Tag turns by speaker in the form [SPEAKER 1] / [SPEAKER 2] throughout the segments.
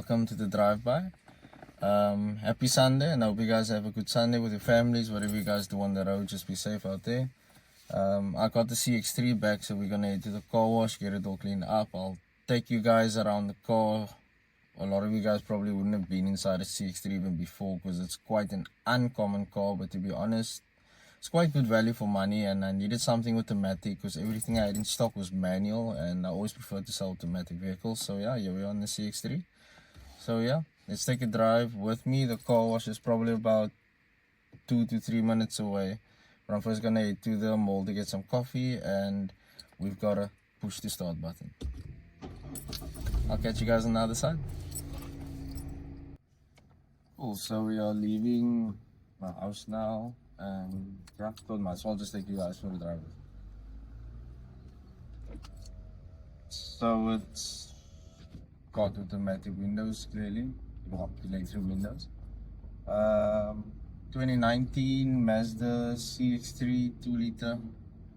[SPEAKER 1] welcome to the drive-by. Happy Sunday, and I hope you guys have a good Sunday with your families. Whatever you guys do on the road, just be safe out there. I got the CX-3 back, so we're gonna head to the car wash, get it all cleaned up. I'll take you guys around the car. A lot of you guys probably wouldn't have been inside a CX-3 even before, because it's quite an uncommon car, but to be honest, it's quite good value for money, and I needed something automatic because everything I had in stock was manual, and I always prefer to sell automatic vehicles. So yeah, here we are on the CX-3. So yeah, let's take a drive. With me, the car wash is probably about 2 to 3 minutes away. But I'm first gonna head to the mall to get some coffee, and we've got to push the start button. I'll catch you guys on the other side. Cool, so we are leaving my house now, and yeah, thought might as well just take you guys for the drive. So it's got automatic windows, clearly, well, electric windows. 2019 Mazda CX-3 2-liter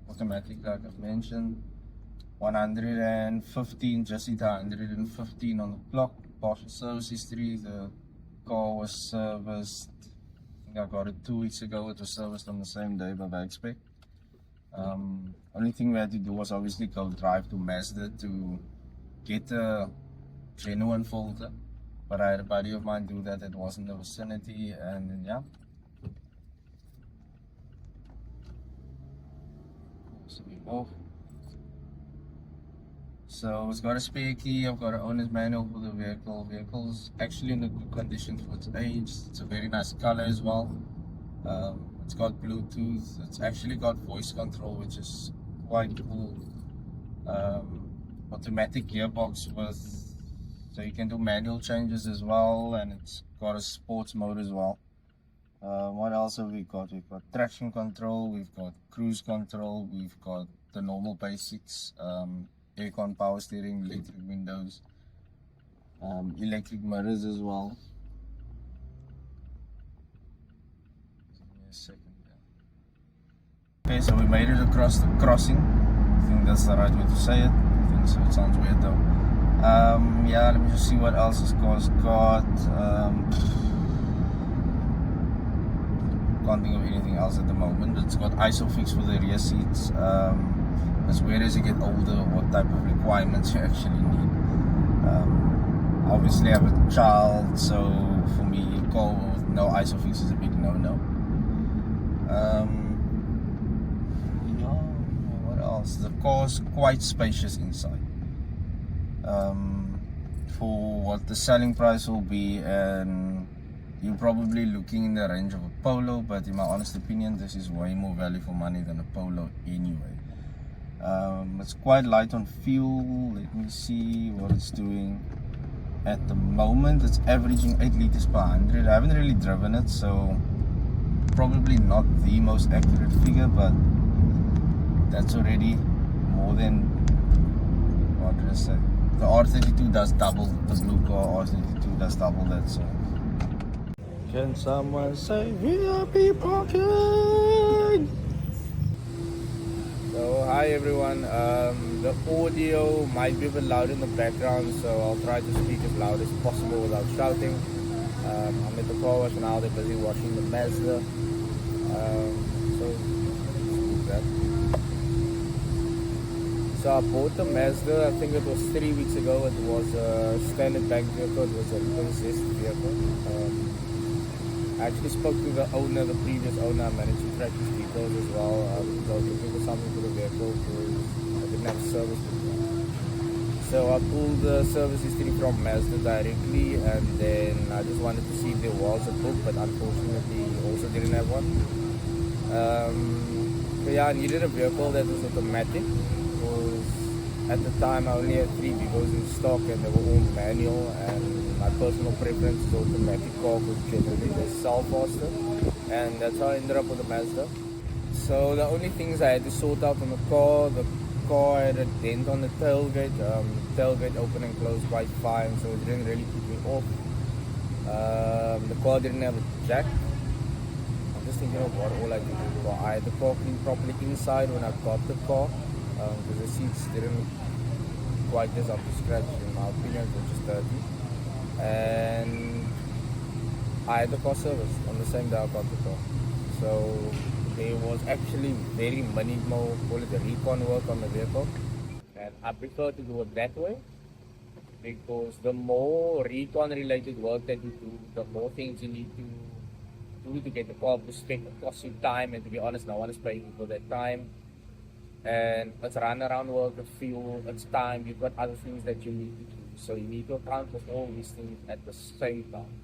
[SPEAKER 1] automatic, like I've mentioned. 115, just hit 115 on the clock. Partial service history. The car was serviced, I think I got it 2 weeks ago. It was serviced on the same day by Expect. Only thing we had to do was obviously go drive to Mazda to get a genuine filter, but I had a buddy of mine do that was in the vicinity, and then yeah. So we off. So it's got a spare key, I've got an owner's manual for the vehicle. Vehicle's actually in a good condition for its age. It's a very nice color as well. It's got Bluetooth. It's actually got voice control, which is quite cool. Automatic gearbox with, so you can do manual changes as well, and it's got a sports mode as well. What else have we got? We've got traction control, we've got cruise control, we've got the normal basics. Aircon, power steering, electric windows, electric mirrors as well. Give me a second. Okay, so we made it across the crossing. I think that's the right way to say it. I think so. It sounds weird though. Yeah, let me just see what else this car's got. Can't think of anything else at the moment. It's got ISOFIX for the rear seats. As weird as you get older, what type of requirements you actually need. Obviously I have a child, so for me, a car with no ISOFIX is a big no-no. What else? The car's quite spacious inside. For what the selling price will be, and you're probably looking in the range of a Polo, but in my honest opinion, this is way more value for money than a Polo anyway. It's quite light on fuel. Let me see what it's doing. At the moment, it's averaging 8 liters per 100. I haven't really driven it, so probably not the most accurate figure, but that's already more than, what did I say? The R32 does double, the blue car R32 does double that, so. Can someone say VIP parking? So hi everyone, the audio might be a bit loud in the background, so I'll try to speak as loud as possible without shouting. I'm at the car wash now, they're busy washing the Mazda. So I bought the Mazda, I think it was 3 weeks ago. It was a standard bank vehicle, it was a possessed vehicle. I actually spoke to the owner, the previous owner. I managed to track his details as well. I was looking for something for the vehicle because I didn't have service with me. So I pulled the service history from Mazda directly, and then I just wanted to see if there was a book, but unfortunately also didn't have one. So yeah, I needed a vehicle that was automatic because at the time I only had 3 vehicles in stock and they were all manual, and my personal preference is automatic car because generally they sell faster, and that's how I ended up with a Mazda. So the only things I had to sort out on the car had a dent on the tailgate. The tailgate opened and closed quite fine, so it didn't really put me off. The car didn't have a jack. I'm just thinking of what all I did with the car. I had the car cleaned properly inside when I got the car, because the seats didn't quite as up to scratch. In my opinion, it was just dirty. and I had the car serviced on the same day I got the car. So there was actually very minimal, call it the recon work on the vehicle, and I prefer to do it that way because the more recon related work that you do, the more things you need to do to get the car to spec. It costs you time, and to be honest, no one is paying you for that time. And it's run around work, it's fuel, it's time, you've got other things that you need to do. So you need to account for all these things at the same time.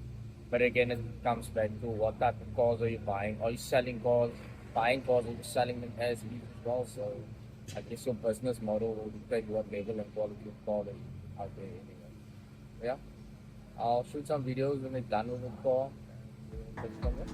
[SPEAKER 1] But again, it comes back to what type of cars are you buying? Are you selling cars, buying cars, or selling them as is as well? So I guess your business model will dictate what level and quality of car that you out there anyway. Yeah, I'll shoot some videos when they're done with the car. And we'll take it from there.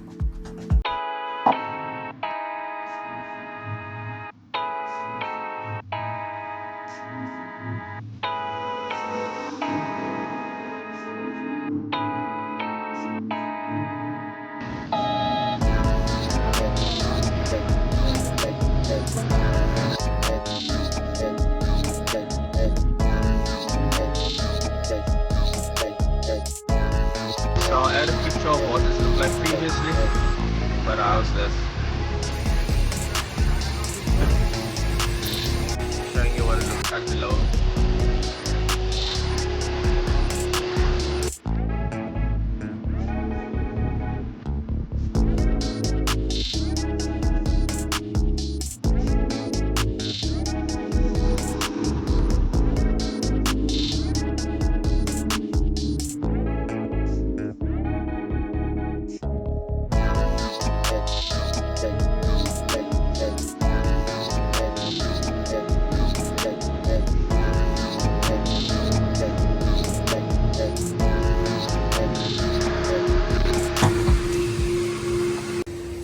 [SPEAKER 1] So I'll add a picture of what this looked like previously, but how's this? Showing you what it looks like below.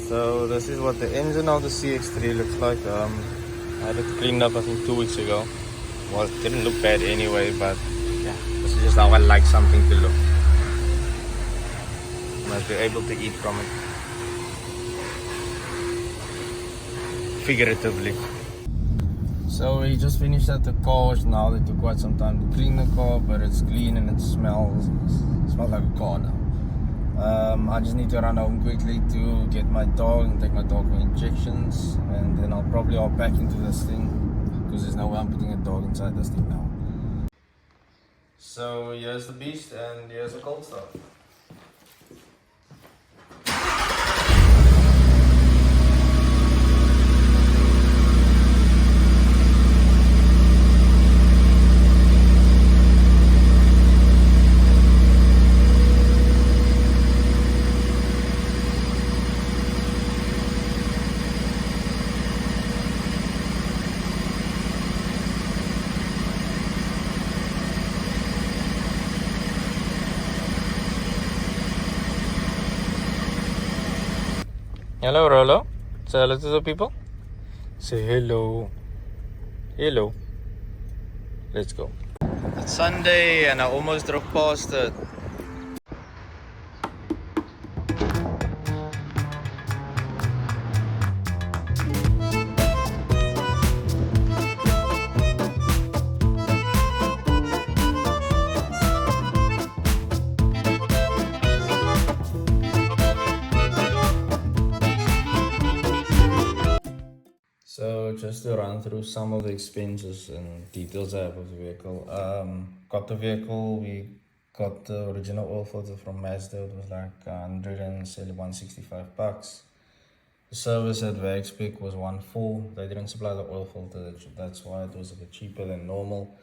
[SPEAKER 1] So this is what the engine of the CX-3 looks like. I had it cleaned up I think 2 weeks ago. Well, it didn't look bad anyway, but yeah, this is just how I like something to look. You must be able to eat from it. Figuratively. So we just finished at the car wash now. It took quite some time to clean the car, but it's clean and it smells like a car now. I just need to run home quickly to get my dog and take my dog for injections, and then I'll probably hop back into this thing because there's no way I'm putting a dog inside this thing now. So here's the beast and here's the cold stuff. Hello, Rolo. Say hello to the people. Say hello. Hello. Let's go. It's Sunday and I almost drove past it. So just to run through some of the expenses and details I have of the vehicle. Got the vehicle, we got the original oil filter from Mazda. It was like 165 bucks. The service at Wagspec was 1.4. They didn't supply the oil filter, that's why it was a bit cheaper than normal.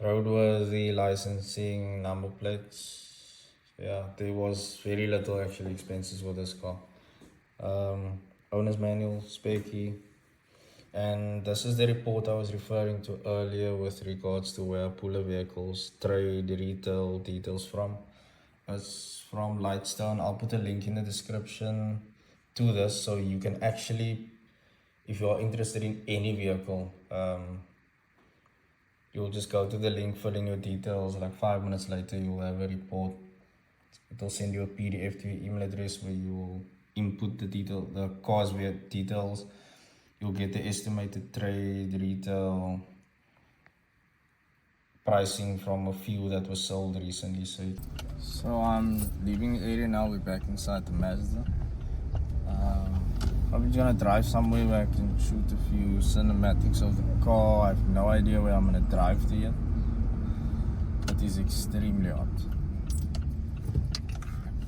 [SPEAKER 1] Roadworthy, licensing, number plates. Yeah, there was very little actually expenses with this car. Owner's manual, spare key. And this is the report I was referring to earlier with regards to where I pull the vehicles, trade, retail details from. It's from Lightstone. I'll put a link in the description to this so you can actually, if you're interested in any vehicle, you'll just go to the link, fill in your details. Like 5 minutes later, you'll have a report. It'll send you a PDF to your email address where you'll input the car's details. You'll get the estimated trade, retail, pricing from a few that was sold recently. So I'm leaving the area now. We're back inside the Mazda. Probably gonna drive somewhere where I can shoot a few cinematics of the car. I have no idea where I'm gonna drive to yet. It is extremely hot.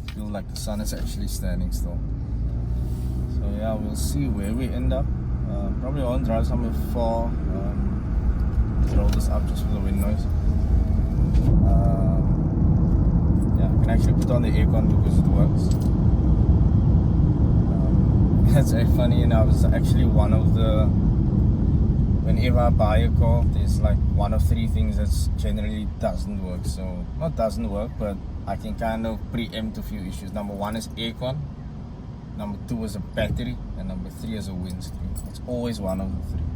[SPEAKER 1] I feel like the sun is actually standing still. So yeah, we'll see where we end up. Probably won't drive somewhere far. Roll this up just for the wind noise. Yeah, I can actually put on the aircon because it works. It's very funny, and I was actually one of the, whenever I buy a car, there's like one of three things that generally doesn't work. So not doesn't work, but I can kind of preempt a few issues. Number one is aircon, number two is a battery, and number three is a windscreen. It's always one of the three.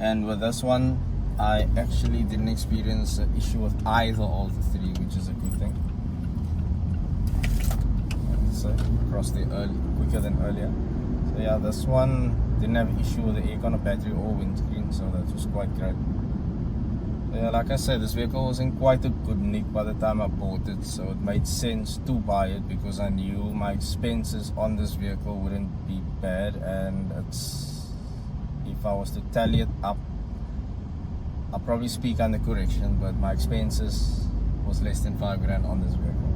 [SPEAKER 1] And with this one, I actually didn't experience an issue with either of the three, which is a good thing. So crossed there quicker than earlier. So yeah, this one didn't have an issue with the aircon or battery or windscreen, so that was quite great. But yeah, like I said, this vehicle was in quite a good nick by the time I bought it, so it made sense to buy it because I knew my expenses on this vehicle wouldn't be bad, and if I was to tally it up, I'll probably speak under correction, but my expenses was less than $5,000 on this vehicle,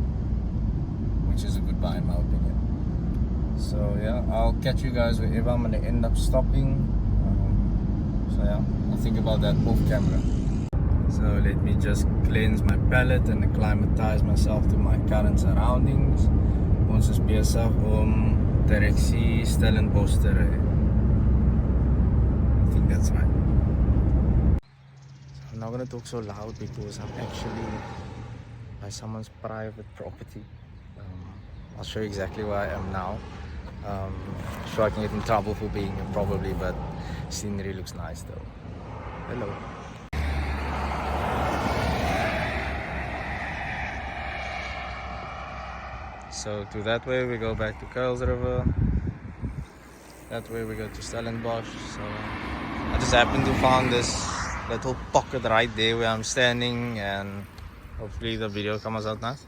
[SPEAKER 1] which is a good buy in my opinion. So yeah, I'll catch you guys wherever I'm gonna end up stopping. So yeah, I'll think about that off camera. So let me just cleanse my palate and acclimatize myself to my current surroundings. Ons is besig om direksie Stellenbosch te ry. I think that's right. I'm not gonna talk so loud because I'm actually by someone's private property. I'll show you exactly where I am now. Sure I can get in trouble for being here probably, but scenery looks nice though. Hello. So to that way we go back to Curls River. That way we go to Stellenbosch. So I just happened to find this little pocket right there where I'm standing, and hopefully the video comes out nice.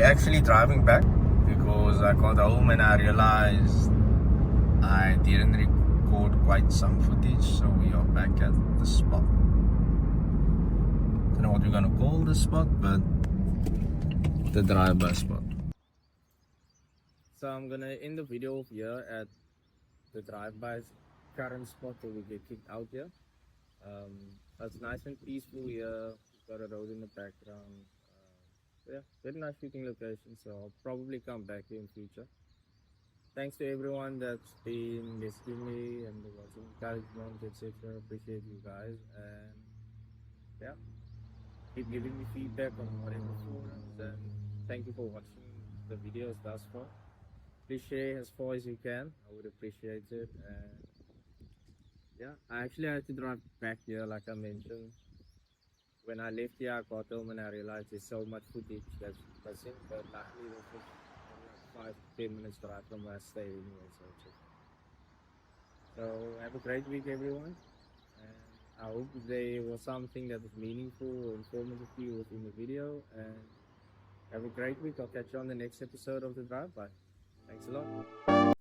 [SPEAKER 1] Actually driving back because I got home and I realized I didn't record quite some footage, so we are back at the spot. Don't know what we're gonna call this spot, but the drive-by spot. So I'm gonna end the video here at the drive-by's current spot where we get kicked out here. It's nice and peaceful here. We've got a road in the background. Yeah, very nice shooting location, so I'll probably come back here in future. Thanks to everyone that's been messaging me and watching encouragement, etc. Appreciate you guys, and yeah, keep giving me feedback on whatever forums, and thank you for watching the videos thus far. Please share as far as you can. I would appreciate it. And yeah, I actually had to drive back here, like I mentioned. When I left here, I got home and I realized there's so much footage that's missing, but luckily this was like 5-10 minutes drive from where I stay anyway, so have a great week everyone, and I hope there was something that was meaningful or informative to you within the video, and have a great week. I'll catch you on the next episode of The Drive By. Thanks a lot.